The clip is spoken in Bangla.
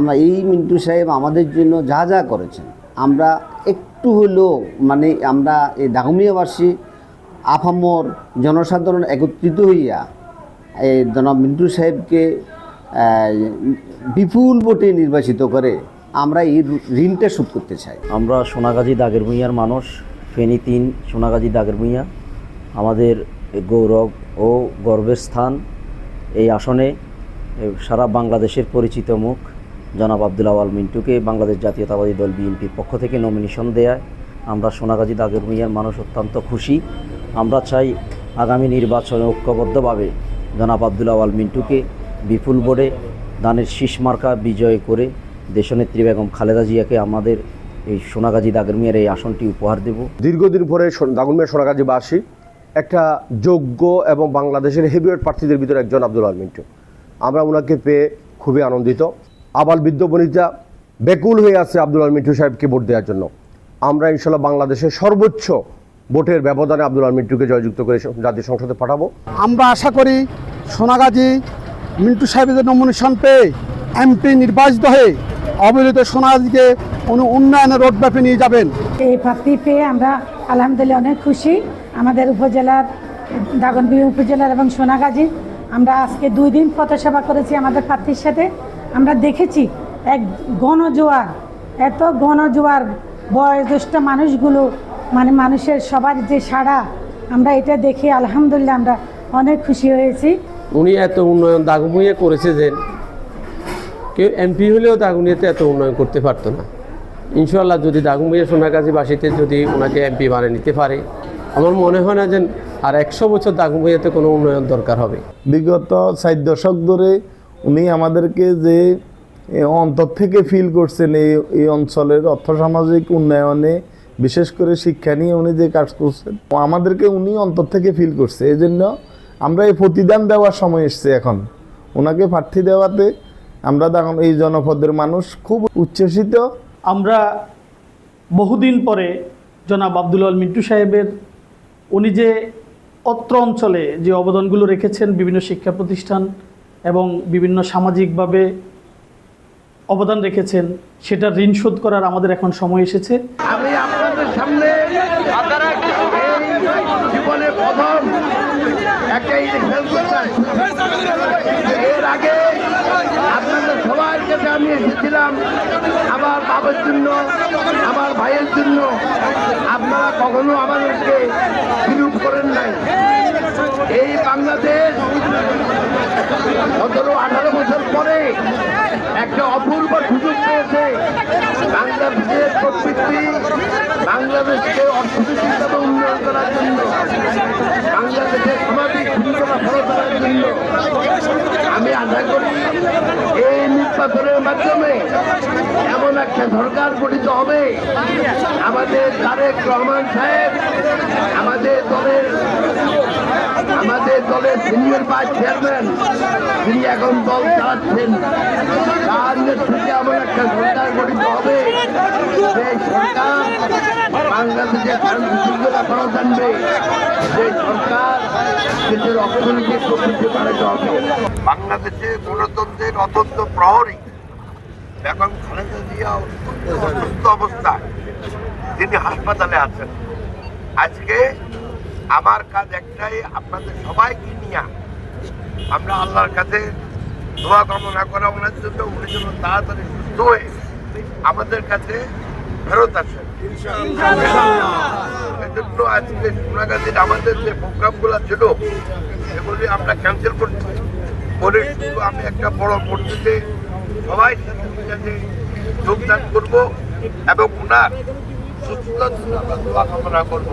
আমরা এই মিন্টু সাহেব আমাদের জন্য যা যা করেছেন, আমরা একটু হলেও মানে আমরা এই দাগনভূঞাবাসী আপামর জনসাধারণ একত্রিত হইয়া এই জনাব মিন্টু সাহেবকে বিপুল ভোটে নির্বাচিত করে আমরা এই ঋণটা শোধ করতে চাই। আমরা সোনাগাজী দাগের ভূঁইয়ার মানুষ, ফেনী ৩ সোনাগাজী দাগের ভূঁইয়া। আমাদের গৌরব ও গর্বের স্থান এই আসনে সারা বাংলাদেশের পরিচিত মুখ জনাব আব্দুল আওয়াল মিন্টুকে বাংলাদেশ জাতীয়তাবাদী দল বিএনপির পক্ষ থেকে নমিনেশন দেয়ায় আমরা সোনাগাজী দাগের ভূঁইয়ার মানুষ অত্যন্ত খুশি। আমরা চাই আগামী নির্বাচনে ঐক্যবদ্ধভাবে জনাব আব্দুল আওয়াল মিন্টুকে বিপুল ভোটে ধানের শীষ মার্কা বিজয় করে দেশনেত্রী বেগম খালেদা জিয়াকে আমাদের এই সোনাগাজী দাগের ভূঁইয়ার এই আসনটি উপহার দেব। দীর্ঘদিন পরে দাগনভূঞা সোনাগাজীবাসী একটা যোগ্য এবং বাংলাদেশের হেভিওয়েট প্রার্থীদের ভিতরে একজন আব্দুল আওয়াল মিন্টু। আমরা ওনাকে পেয়ে খুবই আনন্দিত। আবাল বৃদ্ধ বনিতা বেকুল হয়ে আছে আব্দুল আওয়াল মিন্টু সাহেবকে ভোট দেওয়ার জন্য। আমরা ইনশাল্লাহ বাংলাদেশের সর্বোচ্চ ভোটের ব্যবধানে আব্দুল আওয়াল মিন্টুকে জয়যুক্ত করে জাতীয় সংসদে পাঠাবো। আমরা আশা করি সোনাগাজী মিন্টু সাহেবের নমিনেশন পেয়ে এমপি নির্বাচিত হয়ে অবহেলিত সোনাগাজীকে উন্নয়নের রোডম্যাপে নিয়ে যাবেন। এই প্রার্থী পেয়ে আমরা আলহামদুলিল্লাহ অনেক খুশি। আমাদের উপজেলার দাগনভূঞা উপজেলার এবং সোনাগাজী আমরা আজকে 2 দিন পথসভা করেছি আমাদের প্রার্থীর সাথে। আমরা দেখেছি এক গণজোয়ার, এত গণজোয়ার বয়োজ্যেষ্ঠ মানুষগুলো মানে মানুষের সবার যে সাড়া, আমরা এটা দেখে আলহামদুলিল্লাহ আমরা অনেক খুশি হয়েছি। উনি এত উন্নয়ন দাগনভূঞা করেছে যে কেউ এমপি হলেও দাগনভূঞাতে এত উন্নয়ন করতে পারতো না। ইনশাআল্লাহ যদি দাগনভূঞা সোনাগাজীবাসীতে যদি ওনাকে এমপি বানিয়ে নিতে পারে, আমার মনে হয় না যে আর 100 বছর দাগনভূঞাতে কোনো উন্নয়ন দরকার হবে। বিগত 4 দশক ধরে উনি আমাদেরকে যে অন্তর থেকে ফিল করছেন এই অঞ্চলের অর্থসামাজিক উন্নয়নে, বিশেষ করে শিক্ষা নিয়ে উনি যে কাজ করছেন, আমাদেরকে উনি অন্তর থেকে ফিল করছে। এই জন্য আমরা এই প্রতিদান দেওয়ার সময় এসছে এখন ওনাকে প্রার্থী দেওয়াতে। আমরা এই জনপদের মানুষ খুব উচ্ছ্বসিত। আমরা বহুদিন পরে জনাব আব্দুল আওয়াল মিন্টু সাহেবের উনি যে অত্র অঞ্চলে যে অবদানগুলো রেখেছেন, বিভিন্ন শিক্ষা প্রতিষ্ঠান এবং বিভিন্ন সামাজিকভাবে অবদান রেখেছেন, সেটা ঋণ শোধ করার আমাদের এখন সময় এসেছে। আমি আপনাদের সামনে জীবনে প্রথম একটা ইলেকশন করতাম। এর আগে আপনাদের সবার কাছে আমি এসেছিলাম আমার বাবার জন্য, আমার ভাইয়ের জন্য। আপনারা কখনো আমাদেরকে বিরূপ করেন নাই। এই বাংলাদেশ 17-18 বছর পরে একটা অপূর্ব সুযোগ পেয়েছে বাংলাদেশের প্রবৃদ্ধি, বাংলাদেশকে অর্থনৈতিকভাবে উন্নয়ন করার জন্য, বাংলাদেশের সামাজিক শৃঙ্খলা ফলো করার জন্য। আমি আশা করি এই নির্বাচনের মাধ্যমে এমন একটা সরকার গঠিত হবে, আমাদের তারেক রহমান সাহেব আমাদের দলের সিনিয়র ভাইস চেয়ারম্যান, তিনি এখন দল চালাচ্ছেন, তার নেতৃত্বে এমন একটা সরকার গঠিত হবে, সেই সরকার বাংলাদেশের শান্তি শৃঙ্খলা ফলো জানবে, সেই সরকার দেশের অর্থনৈতিক প্রবৃদ্ধি বাড়াতে হবে। বাংলাদেশে গণতন্ত্রের অত্যন্ত প্রহরী বেগম খালেদা জিয়া অসুস্থ অবস্থায় তিনি হাসপাতালে আছেন। আজকে আমার কাজ একটাই, আপনাদের সবাইকে নিয়ে আমরা আল্লাহর কাছে দোয়া কামনা করা ওনার জন্য, উনি যেন তাড়াতাড়ি সুস্থ হয়ে আমাদের কাছে ফেরত আসেন। এজন্য আজকে সোনাগাজীর আমাদের যে প্রোগ্রামগুলো ছিল সেগুলি আমরা ক্যান্সেল করছি বলে শুধু আমি একটা বড় মসজিদে সবাই সাথে যোগদান করবো এবং ওনার সুস্থতার জন্য আমরা দোয়া কামনা করবো।